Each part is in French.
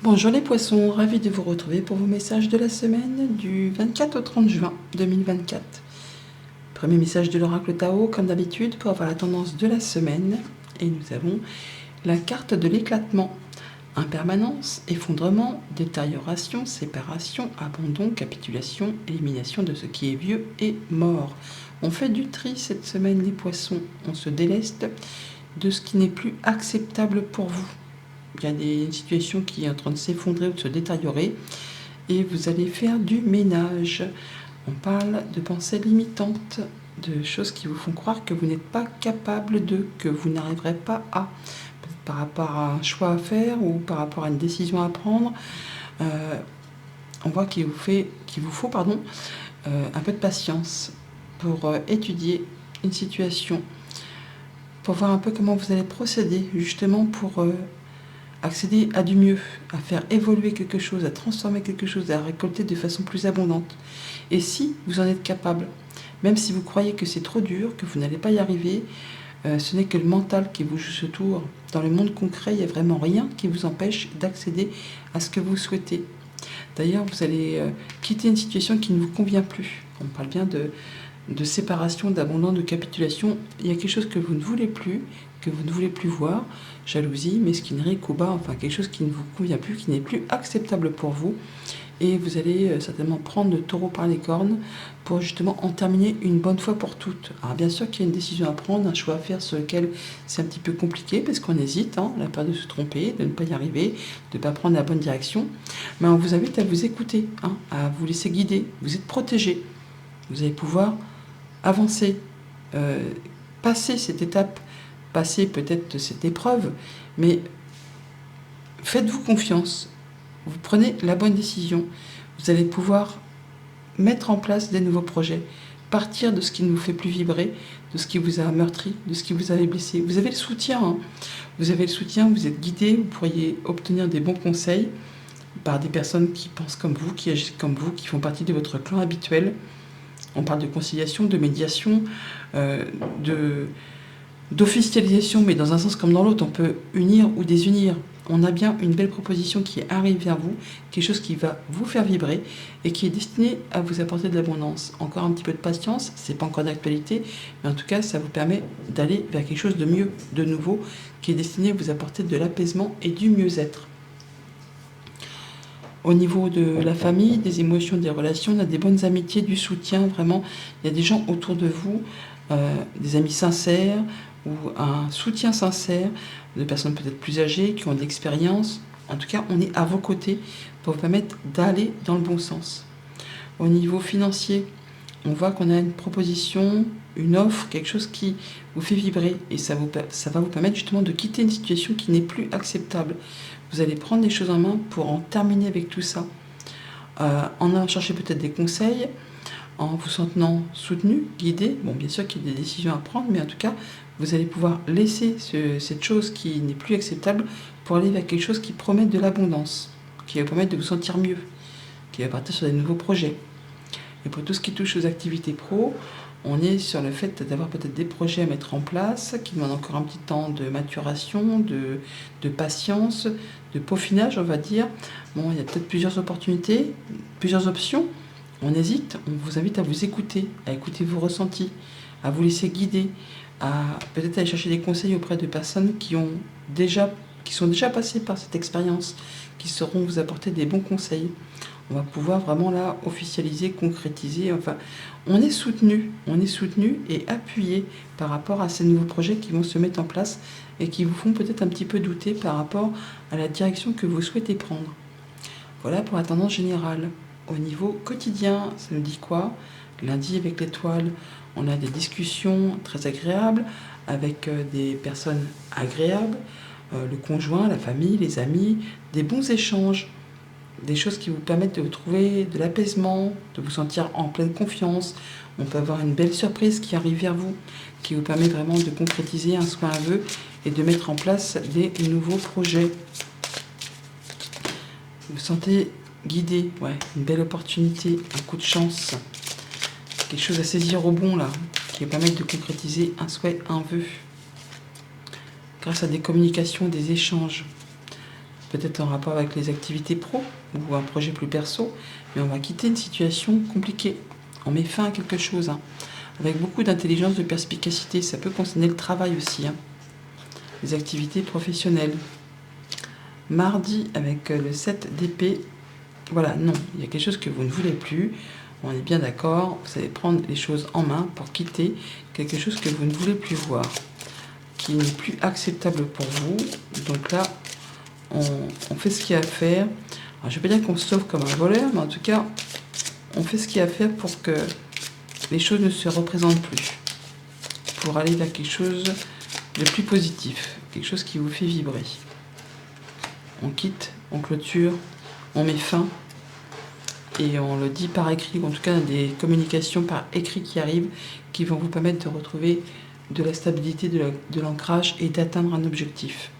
Bonjour les poissons, ravi de vous retrouver pour vos messages de la semaine du 24 au 30 juin 2024. Premier message de l'oracle Tao, comme d'habitude, pour avoir la tendance de la semaine. Et nous avons la carte de l'éclatement. Impermanence, effondrement, détérioration, séparation, abandon, capitulation, élimination de ce qui est vieux et mort. On fait du tri cette semaine les poissons, on se déleste de ce qui n'est plus acceptable pour vous. Il y a une situation qui est en train de s'effondrer ou de se détériorer et vous allez faire du ménage. On parle de pensées limitantes, de choses qui vous font croire que vous n'êtes pas capable de, que vous n'arriverez pas à, par rapport à un choix à faire ou par rapport à une décision à prendre. On voit qu'il vous faut un peu de patience pour étudier une situation, pour voir un peu comment vous allez procéder, justement pour accéder à du mieux, à faire évoluer quelque chose, à transformer quelque chose, à récolter de façon plus abondante. Et si vous en êtes capable, même si vous croyez que c'est trop dur, que vous n'allez pas y arriver, ce n'est que le mental qui vous joue ce tour. Dans le monde concret, il n'y a vraiment rien qui vous empêche d'accéder à ce que vous souhaitez. D'ailleurs, vous allez quitter une situation qui ne vous convient plus. On parle bien de séparation, d'abandon, de capitulation. Il y a quelque chose que vous ne voulez plus, que vous ne voulez plus voir, jalousie, mesquinerie, combat, enfin quelque chose qui ne vous convient plus, qui n'est plus acceptable pour vous. Et vous allez certainement prendre le taureau par les cornes pour justement en terminer une bonne fois pour toutes. Alors bien sûr qu'il y a une décision à prendre, un choix à faire sur lequel c'est un petit peu compliqué parce qu'on hésite, la peur de se tromper, de ne pas y arriver, de ne pas prendre la bonne direction. Mais on vous invite à vous écouter, à vous laisser guider. Vous êtes protégé. Vous allez pouvoir avancer, passer cette étape, passer peut-être cette épreuve, mais faites-vous confiance. Vous prenez la bonne décision. Vous allez pouvoir mettre en place des nouveaux projets, partir de ce qui ne vous fait plus vibrer, de ce qui vous a meurtri, de ce qui vous avait blessé. Vous avez le soutien. Vous avez le soutien, vous êtes guidé, vous pourriez obtenir des bons conseils par des personnes qui pensent comme vous, qui agissent comme vous, qui font partie de votre clan habituel. On parle de conciliation, de médiation, d'officialisation, mais dans un sens comme dans l'autre, on peut unir ou désunir. On a bien une belle proposition qui arrive vers vous, quelque chose qui va vous faire vibrer et qui est destiné à vous apporter de l'abondance. Encore un petit peu de patience, c'est pas encore d'actualité, mais en tout cas, ça vous permet d'aller vers quelque chose de mieux, de nouveau, qui est destiné à vous apporter de l'apaisement et du mieux-être. Au niveau de la famille, des émotions, des relations, on a des bonnes amitiés, du soutien, vraiment. Il y a des gens autour de vous, des amis sincères ou un soutien sincère de personnes peut-être plus âgées, qui ont de l'expérience. En tout cas, on est à vos côtés pour vous permettre d'aller dans le bon sens. Au niveau financier, on voit qu'on a une proposition, une offre, quelque chose qui vous fait vibrer et ça va vous permettre justement de quitter une situation qui n'est plus acceptable. Vous allez prendre les choses en main pour en terminer avec tout ça, en allant chercher peut-être des conseils, en vous sentant soutenu, guidé. Bon, bien sûr qu'il y a des décisions à prendre, mais en tout cas, vous allez pouvoir laisser cette chose qui n'est plus acceptable pour aller vers quelque chose qui promet de l'abondance, qui va vous permettre de vous sentir mieux, qui va partir sur des nouveaux projets. Et pour tout ce qui touche aux activités pro, on est sur le fait d'avoir peut-être des projets à mettre en place qui demandent encore un petit temps de maturation, de patience, de peaufinage, on va dire. Bon, il y a peut-être plusieurs opportunités, plusieurs options. On hésite, on vous invite à vous écouter, à écouter vos ressentis, à vous laisser guider, à peut-être aller chercher des conseils auprès de personnes qui sont déjà passées par cette expérience, qui sauront vous apporter des bons conseils. On va pouvoir vraiment là officialiser, concrétiser. Enfin, on est soutenu et appuyé par rapport à ces nouveaux projets qui vont se mettre en place et qui vous font peut-être un petit peu douter par rapport à la direction que vous souhaitez prendre. Voilà pour la tendance générale. Au niveau quotidien, ça nous dit quoi? Lundi avec l'étoile, on a des discussions très agréables avec des personnes agréables, le conjoint, la famille, les amis, des bons échanges. Des choses qui vous permettent de trouver de l'apaisement, de vous sentir en pleine confiance. On peut avoir une belle surprise qui arrive vers vous, qui vous permet vraiment de concrétiser un souhait, un vœu et de mettre en place des nouveaux projets. Vous vous sentez guidé, une belle opportunité, un coup de chance, quelque chose à saisir au bon là, qui va permettre de concrétiser un souhait, un vœu, grâce à des communications, des échanges. peut-être en rapport avec les activités pro ou un projet plus perso, mais on va quitter une situation compliquée. On met fin à quelque chose, hein, avec beaucoup d'intelligence, de perspicacité. Ça peut concerner le travail aussi, hein, les activités professionnelles. Mardi, avec le 7 d'épée, voilà, non, il y a quelque chose que vous ne voulez plus. On est bien d'accord, vous allez prendre les choses en main pour quitter quelque chose que vous ne voulez plus voir, qui n'est plus acceptable pour vous. Donc là, on fait ce qu'il y a à faire. Alors, je ne vais pas dire qu'on se sauve comme un voleur, mais en tout cas, on fait ce qu'il y a à faire pour que les choses ne se représentent plus, pour aller vers quelque chose de plus positif, quelque chose qui vous fait vibrer. On quitte, on clôture, on met fin, et on le dit par écrit, en tout cas des communications par écrit qui arrivent, qui vont vous permettre de retrouver de la stabilité, de l'ancrage et d'atteindre un objectif.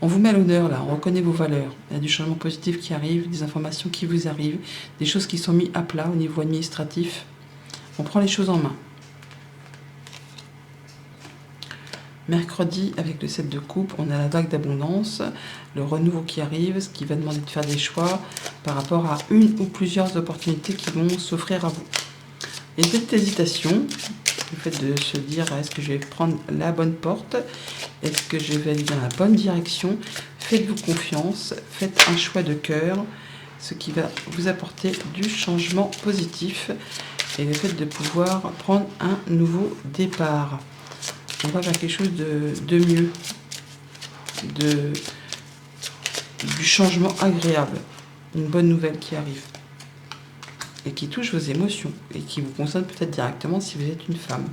On vous met à l'honneur là, on reconnaît vos valeurs. Il y a du changement positif qui arrive, des informations qui vous arrivent, des choses qui sont mises à plat au niveau administratif. On prend les choses en main. Mercredi, avec le 7 de coupe, on a la vague d'abondance, le renouveau qui arrive, ce qui va demander de faire des choix par rapport à une ou plusieurs opportunités qui vont s'offrir à vous. Et cette hésitation, le fait de se dire est-ce que je vais prendre la bonne porte, est-ce que je vais aller dans la bonne direction, faites-vous confiance, faites un choix de cœur, ce qui va vous apporter du changement positif et le fait de pouvoir prendre un nouveau départ. On va vers quelque chose de mieux, du changement agréable, une bonne nouvelle qui arrive et qui touche vos émotions et qui vous concerne peut-être directement si vous êtes une femme.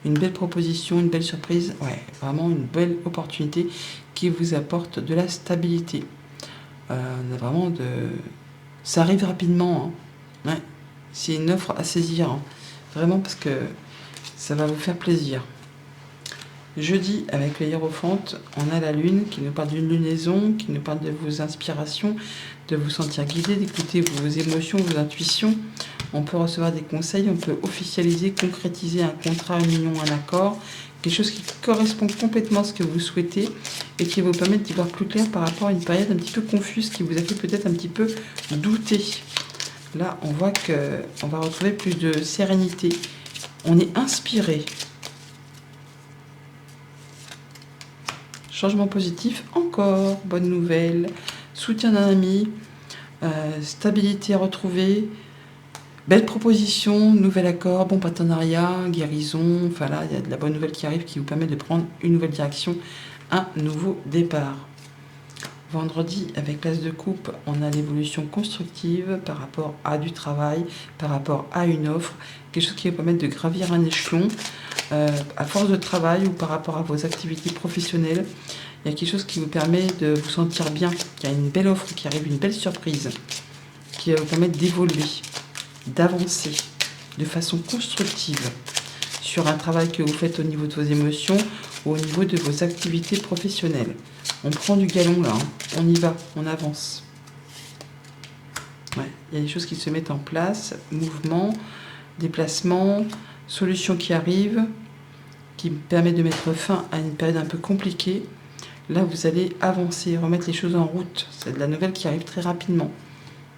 Une belle proposition, une belle surprise, ouais, vraiment une belle opportunité qui vous apporte de la stabilité. Vraiment ça arrive rapidement, hein. Ouais. C'est une offre à saisir, hein. Vraiment parce que ça va vous faire plaisir. Jeudi, avec le hiérophant, on a la lune qui nous parle d'une lunaison, qui nous parle de vos inspirations, de vous sentir guidé, d'écouter vos émotions, vos intuitions. On peut recevoir des conseils, on peut officialiser, concrétiser un contrat, une union, un accord, quelque chose qui correspond complètement à ce que vous souhaitez et qui vous permet d'y voir plus clair par rapport à une période un petit peu confuse qui vous a fait peut-être un petit peu douter. Là, on voit qu'on va retrouver plus de sérénité. On est inspiré. Changement positif, encore, bonne nouvelle, soutien d'un ami, stabilité retrouvée, belle proposition, nouvel accord, bon partenariat, guérison, enfin là, il y a de la bonne nouvelle qui arrive qui vous permet de prendre une nouvelle direction, un nouveau départ. Vendredi, avec l'as de coupe, on a l'évolution constructive par rapport à du travail, par rapport à une offre, quelque chose qui va permettre de gravir un échelon à force de travail ou par rapport à vos activités professionnelles. Il y a quelque chose qui vous permet de vous sentir bien, qu'il y a une belle offre qui arrive, une belle surprise, qui va vous permettre d'évoluer, d'avancer de façon constructive sur un travail que vous faites au niveau de vos émotions ou au niveau de vos activités professionnelles. On prend du galon là, hein. On y va, on avance. Ouais, il y a des choses qui se mettent en place, mouvement, déplacement, solutions qui arrivent, qui permet de mettre fin à une période un peu compliquée. Là, vous allez avancer, remettre les choses en route. C'est de la nouvelle qui arrive très rapidement,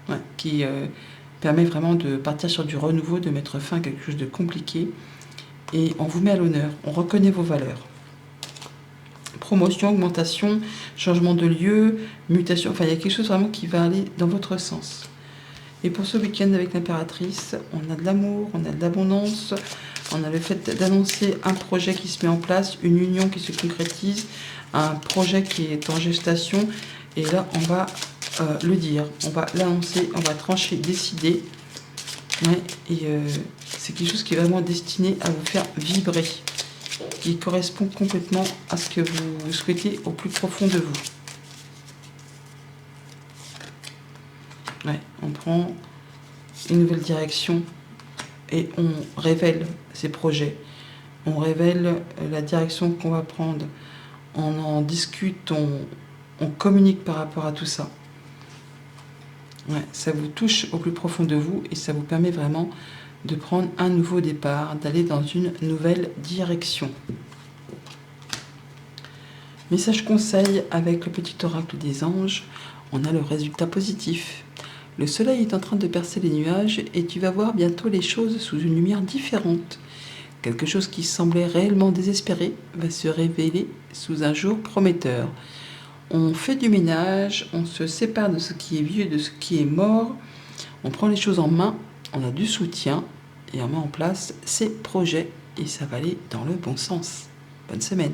ouais, qui permet vraiment de partir sur du renouveau, de mettre fin à quelque chose de compliqué. Et on vous met à l'honneur, on reconnaît vos valeurs. Promotion, augmentation, changement de lieu, mutation, enfin il y a quelque chose vraiment qui va aller dans votre sens. Et pour ce week-end avec l'impératrice, on a de l'amour, on a de l'abondance, on a le fait d'annoncer un projet qui se met en place, une union qui se concrétise, un projet qui est en gestation, et là on va le dire, on va l'annoncer, on va trancher, décider, ouais, et c'est quelque chose qui est vraiment destiné à vous faire vibrer, qui correspond complètement à ce que vous souhaitez au plus profond de vous. Ouais, on prend une nouvelle direction et on révèle ses projets. On révèle la direction qu'on va prendre. On en discute, on communique par rapport à tout ça. Ouais, ça vous touche au plus profond de vous et ça vous permet vraiment de prendre un nouveau départ, d'aller dans une nouvelle direction. Message conseil avec le petit oracle des anges, on a le résultat positif. Le soleil est en train de percer les nuages et tu vas voir bientôt les choses sous une lumière différente. Quelque chose qui semblait réellement désespéré va se révéler sous un jour prometteur. On fait du ménage, on se sépare de ce qui est vieux, de ce qui est mort, on prend les choses en main, on a du soutien et on met en place ses projets et ça va aller dans le bon sens. Bonne semaine.